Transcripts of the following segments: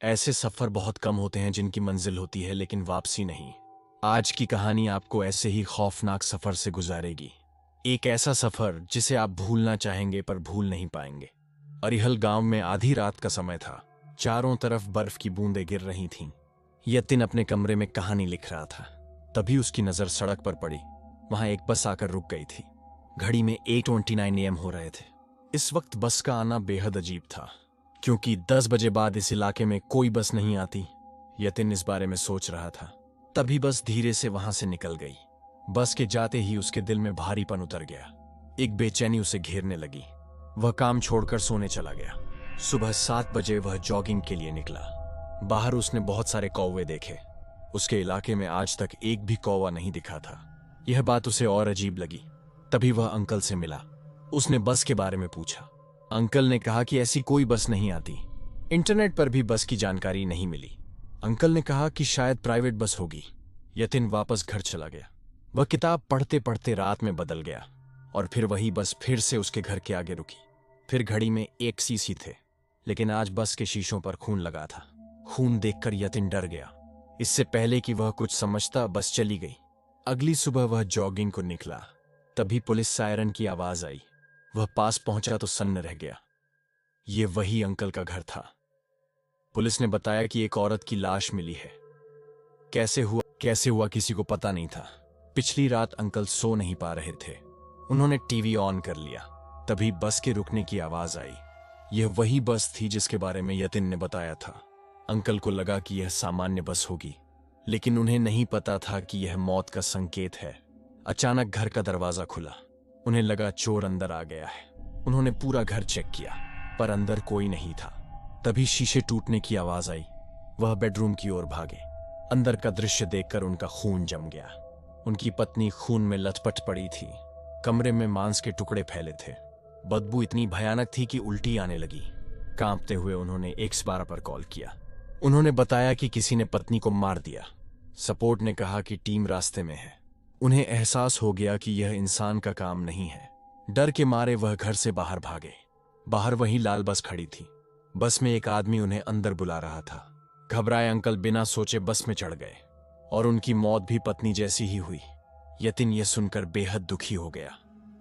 ऐसे सफर बहुत कम होते हैं जिनकी मंजिल होती है लेकिन वापसी नहीं। आज की कहानी आपको ऐसे ही खौफनाक सफर से गुजारेगी। एक ऐसा सफर जिसे आप भूलना चाहेंगे पर भूल नहीं पाएंगे। अरिहल गांव में आधी रात का समय था। चारों तरफ बर्फ की बूंदें गिर रही थीं। यतिन अपने कमरे में कहानी लिख रहा था। तभी उसकी नजर सड़क पर पड़ी। वहां एक बस आकर रुक गई थी। घड़ी में 8:29 AM हो रहे थे। इस वक्त बस का आना बेहद अजीब था, क्योंकि 10 बजे बाद इस इलाके में कोई बस नहीं आती। यतिन इस बारे में सोच रहा था। तभी बस धीरे से वहां से निकल गई। बस के जाते ही उसके दिल में भारीपन उतर गया। एक बेचैनी उसे घेरने लगी। वह काम छोड़कर सोने चला गया। सुबह 7 बजे वह जॉगिंग के लिए निकला। बाहर उसने बहुत सारे कौवे देखे। उसके इलाके में आज तक एक भी कौवा नहीं दिखा था। यह बात उसे और अजीब लगी। तभी वह अंकल से मिला। उसने बस के बारे में पूछा। अंकल ने कहा कि ऐसी कोई बस नहीं आती। इंटरनेट पर भी बस की जानकारी नहीं मिली। अंकल ने कहा कि शायद प्राइवेट बस होगी। यतिन वापस घर चला गया। वह किताब पढ़ते पढ़ते रात में बदल गया और फिर वही बस फिर से उसके घर के आगे रुकी। फिर घड़ी में 1 सीसी थे, लेकिन आज बस के शीशों पर खून लगा था। खून देखकर यतिन डर गया। इससे पहले कि वह कुछ समझता, बस चली गई। अगली सुबह वह जॉगिंग को निकला। तभी पुलिस सायरन की आवाज आई। वह पास पहुंचा तो सन्न रह गया। ये वही अंकल का घर था। पुलिस ने बताया कि एक औरत की लाश मिली है। कैसे हुआ किसी को पता नहीं था। पिछली रात अंकल सो नहीं पा रहे थे। उन्होंने टीवी ऑन कर लिया। तभी बस के रुकने की आवाज आई। यह वही बस थी जिसके बारे में यतिन ने बताया था। अंकल को लगा कि यह सामान्य बस होगी, लेकिन उन्हें नहीं पता था कि यह मौत का संकेत है। अचानक घर का दरवाजा खुला। उन्हें लगा चोर अंदर आ गया है। उन्होंने पूरा घर चेक किया, पर अंदर कोई नहीं था। तभी शीशे टूटने की आवाज आई। वह बेडरूम की ओर भागे। अंदर का दृश्य देखकर उनका खून जम गया। उनकी पत्नी खून में लथपथ पड़ी थी। कमरे में मांस के टुकड़े फैले थे। बदबू इतनी भयानक थी कि उल्टी आने लगी। कांपते हुए उन्होंने 112 पर कॉल किया। उन्होंने बताया कि किसी ने पत्नी को मार दिया। सपोर्ट ने कहा कि टीम रास्ते में है। उन्हें एहसास हो गया कि यह इंसान का काम नहीं है। डर के मारे वह घर से बाहर भागे। बाहर वही लाल बस खड़ी थी। बस में एक आदमी उन्हें अंदर बुला रहा था। घबराए अंकल बिना सोचे बस में चढ़ गए और उनकी मौत भी पत्नी जैसी ही हुई। यतिन यह सुनकर बेहद दुखी हो गया।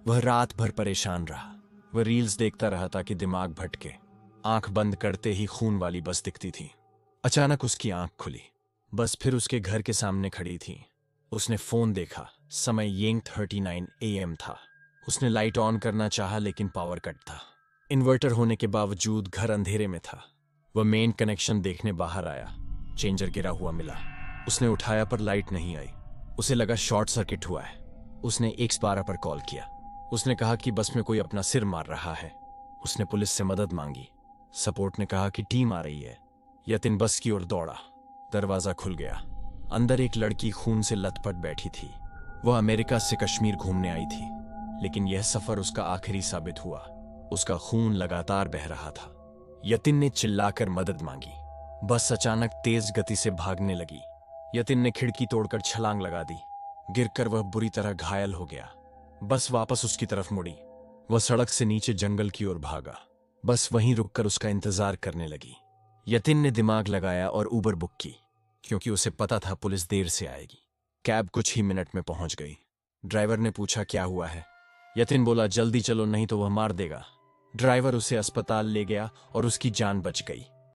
वह रात भर परेशान रहा। वह रील्स देखता रहा था कि दिमाग भटके। आंख बंद करते ही खून वाली बस दिखती थी। अचानक उसकी आंख खुली। बस फिर उसके घर के सामने खड़ी थी। उसने फोन देखा। समय 8:39 AM था। उसने लाइट ऑन करना चाहा, लेकिन पावर कट था। इन्वर्टर होने के बावजूद घर अंधेरे में था। वह मेन कनेक्शन देखने बाहर आया। चेंजर गिरा हुआ मिला। उसने उठाया पर लाइट नहीं आई। उसे लगा शॉर्ट सर्किट हुआ है। उसने 112 पर कॉल किया। उसने कहा कि बस में कोई अपना सिर मार रहा है। उसने पुलिस से मदद मांगी। सपोर्ट ने कहा कि टीम आ रही है। यतिन बस की ओर दौड़ा। दरवाजा खुल गया। अंदर एक लड़की खून से लथपथ बैठी थी। वह अमेरिका से कश्मीर घूमने आई थी, लेकिन यह सफर उसका आखिरी साबित हुआ। उसका खून लगातार बह रहा था। यतिन ने चिल्लाकर मदद मांगी। बस अचानक तेज गति से भागने लगी। यतिन ने खिड़की तोड़कर छलांग लगा दी। गिरकर वह बुरी तरह घायल हो गया। बस वापस उसकी तरफ मुड़ी। वह सड़क से नीचे जंगल की ओर भागा। बस वहीं रुककर उसका इंतजार करने लगी। यतिन ने दिमाग लगाया और उबर बुक की, क्योंकि उसे पता था पुलिस देर से आएगी। कैब कुछ ही मिनट में पहुंच गई। ड्राइवर ने पूछा क्या हुआ है। यतिन बोला जल्दी चलो, नहीं तो वह मार देगा। ड्राइवर उसे अस्पताल ले गया और उसकी जान बच गई।